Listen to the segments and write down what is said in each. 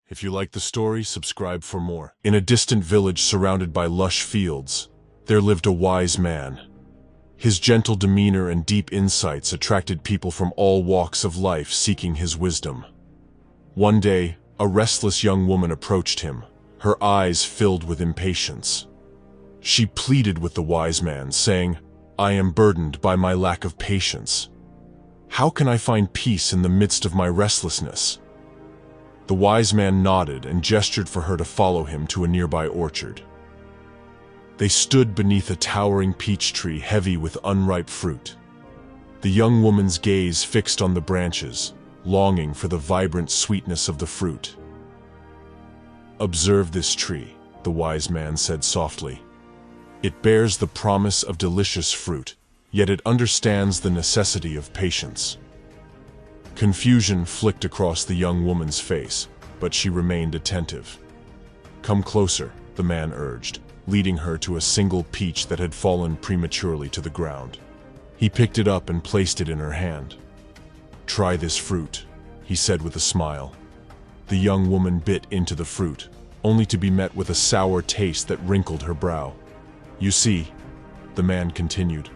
If you like the story, subscribe for more. In a distant village surrounded by lush fields, there lived a wise man. His gentle demeanor and deep insights attracted people from all walks of life seeking his wisdom. One day, a restless young woman approached him, her eyes filled with impatience. She pleaded with the wise man, saying, "I am burdened by my lack of patience. How can I find peace in the midst of my restlessness?" The wise man nodded and gestured for her to follow him to a nearby orchard. They stood beneath a towering peach tree heavy with unripe fruit. The young woman's gaze fixed on the branches, longing for the vibrant sweetness of the fruit. "Observe this tree," the wise man said softly. "It bears the promise of delicious fruit, yet it understands the necessity of patience." Confusion flicked across the young woman's face, but she remained attentive. "Come closer," the man urged, leading her to a single peach that had fallen prematurely to the ground. He picked it up and placed it in her hand. "Try this fruit," he said with a smile. The young woman bit into the fruit, only to be met with a sour taste that wrinkled her brow. "You see," the man continued,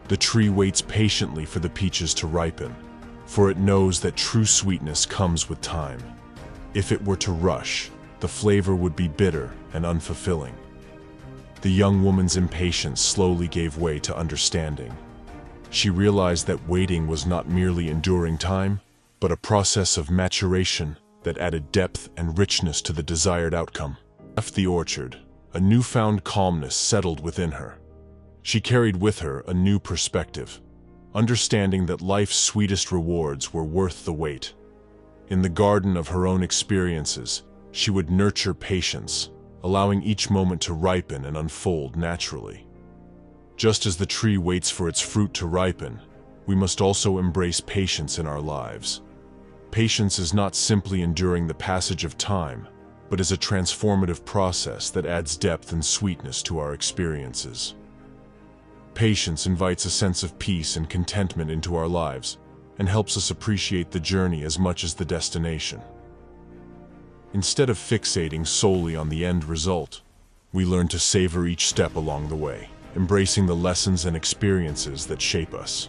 "the tree waits patiently for the peaches to ripen, for it knows that true sweetness comes with time. If it were to rush, the flavor would be bitter and unfulfilling." The young woman's impatience slowly gave way to understanding. She realized that waiting was not merely enduring time, but a process of maturation that added depth and richness to the desired outcome. Left the orchard, a newfound calmness settled within her. She carried with her a new perspective, understanding that life's sweetest rewards were worth the wait. In the garden of her own experiences, she would nurture patience, allowing each moment to ripen and unfold naturally. Just as the tree waits for its fruit to ripen, we must also embrace patience in our lives. Patience is not simply enduring the passage of time, but is a transformative process that adds depth and sweetness to our experiences. Patience invites a sense of peace and contentment into our lives and helps us appreciate the journey as much as the destination. Instead of fixating solely on the end result, we learn to savor each step along the way, embracing the lessons and experiences that shape us.